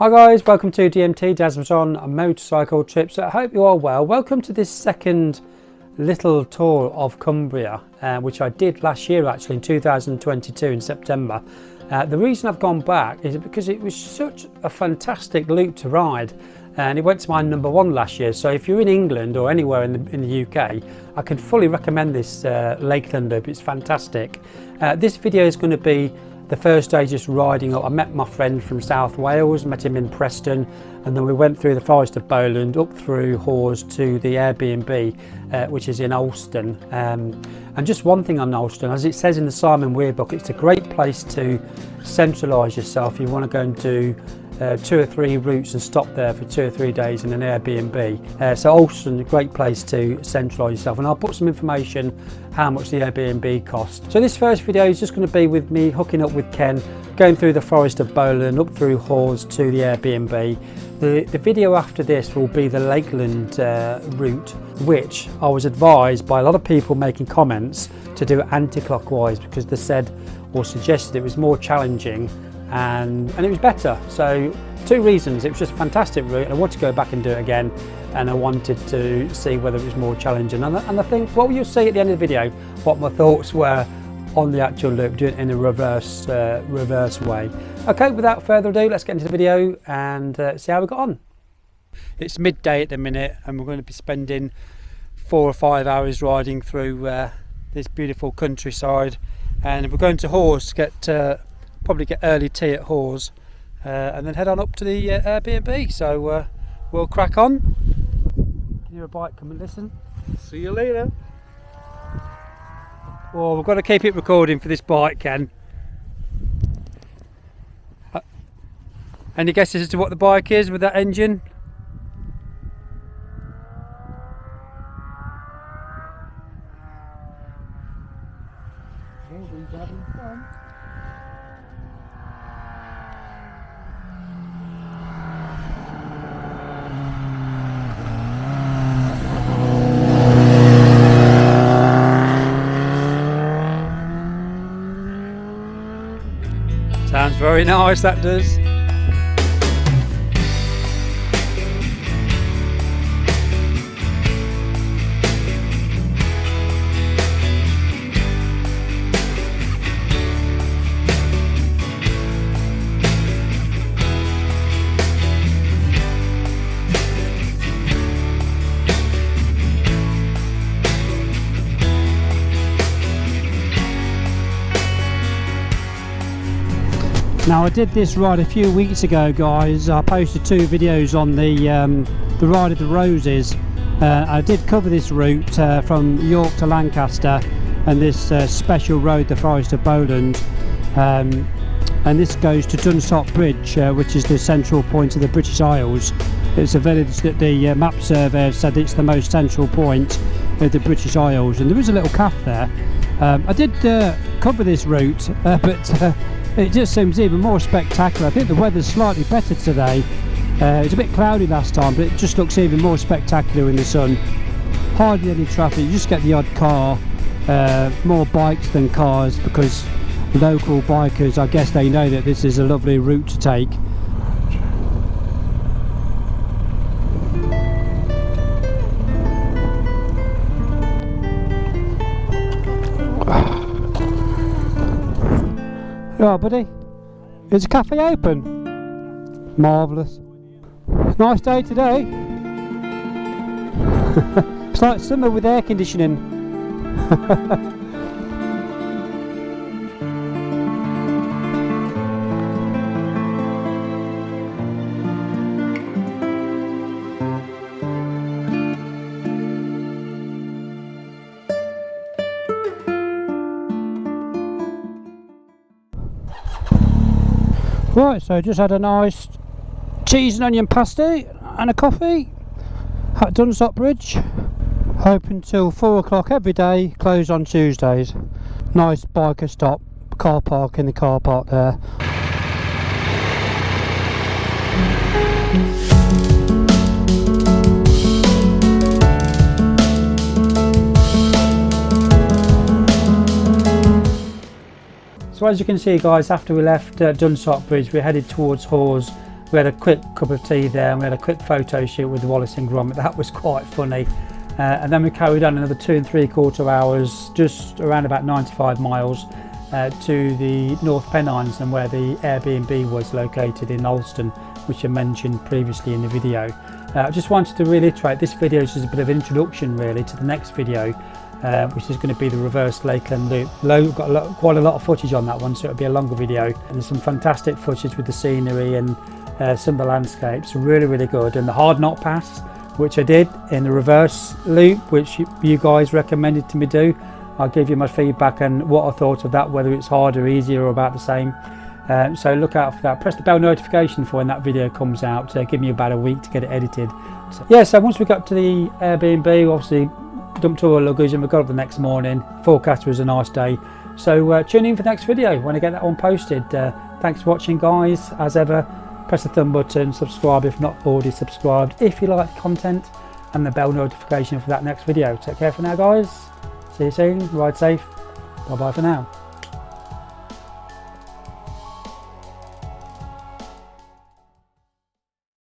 Hi guys, welcome to DMT, Dasm's on motorcycle trips. I hope you are well. Welcome to this second little tour of Cumbria, which I did last year actually in 2022 in September. The reason I've gone back is because it was such a fantastic loop to ride, and it went to my #1 last year. So if you're in England or anywhere in the UK, I can fully recommend this Lakeland Loop. It's fantastic. This video is going to be the first day just riding up. I met my friend from South Wales, met him in Preston, and then we went through the forest of Bowland, up through Hawes to the Airbnb, which is in Alston. And just one thing on Alston, as it says in the Simon Weir book, it's a great place to centralise yourself. You want to go and do 2 or 3 routes and stop there for 2 or 3 days in an Airbnb. So Alston, a great place to centralise yourself, and I'll put some information how much the Airbnb costs. So this first video is just going to be with me hooking up with Ken, going through the forest of Bowland, up through Hawes to the Airbnb. The video after this will be the Lakeland route, which I was advised by a lot of people making comments to do anti-clockwise because they said or suggested it was more challenging and it was better. So 2 reasons: it was just a fantastic route and I want to go back and do it again, and I wanted to see whether it was more challenging, and I think, well, you'll see at the end of the video what my thoughts were on the actual loop, doing it in a reverse way. Okay, without further ado, let's get into the video and see how we got on. It's midday at the minute and we're going to be spending 4 or 5 hours riding through this beautiful countryside, and we're going to Hawes to probably get early tea at Hawes, and then head on up to the Airbnb. So we'll crack on. Hear a bike, come and listen. See you later. Well, we've got to keep it recording for this bike, Ken. Any guesses as to what the bike is with that engine? Sounds very nice, that does. Now, I did this ride a few weeks ago, guys. I posted 2 videos on the ride of the Roses. I did cover this route from York to Lancaster and this special road, the Forest of Bowland, and this goes to Dunsop Bridge, which is the central point of the British Isles. It's a village that the map surveyor said it's the most central point of the British Isles, and there is a little calf there. I did cover this route, but it just seems even more spectacular. I think the weather's slightly better today. It was a bit cloudy last time, but it just looks even more spectacular in the sun. Hardly any traffic, you just get the odd car, more bikes than cars, because local bikers, I guess they know that this is a lovely route to take. Oh, buddy, is the cafe open? Marvellous. Nice day today. It's like summer with air conditioning. Right, so just had a nice cheese and onion pasty and a coffee at Dunsop Bridge. Open till 4 o'clock every day, closed on Tuesdays. Nice biker stop, car park in the car park there. So as you can see, guys, after we left Dunsop Bridge, we headed towards Hawes, We had a quick cup of tea there and we had a quick photo shoot with Wallace and Gromit. That was quite funny. And then we carried on another 2 3/4 hours, just around about 95 miles to the North Pennines, and where the Airbnb was located in Alston, which I mentioned previously in the video. I just wanted to reiterate, this video is just a bit of an introduction really to the next video, which is going to be the reverse Lakeland Loop. We've got quite a lot of footage on that one, so it'll be a longer video. And there's some fantastic footage with the scenery and some of the landscapes, really good. And the hard knot pass, which I did in the reverse loop, which you guys recommended to me do. I'll give you my feedback and what I thought of that, whether it's harder, easier, or about the same. So look out for that. Press the bell notification for when that video comes out. Give me about a week to get it edited. So once we got to the Airbnb, obviously dumped all our luggage and we got up the next morning. Forecast was a nice day. So tune in for the next video when I get that one posted. Thanks for watching, guys. As ever, press the thumb button, subscribe if not already subscribed, if you like the content, and the bell notification for that next video. Take care for now, guys. See you soon. Ride safe. Bye bye for now.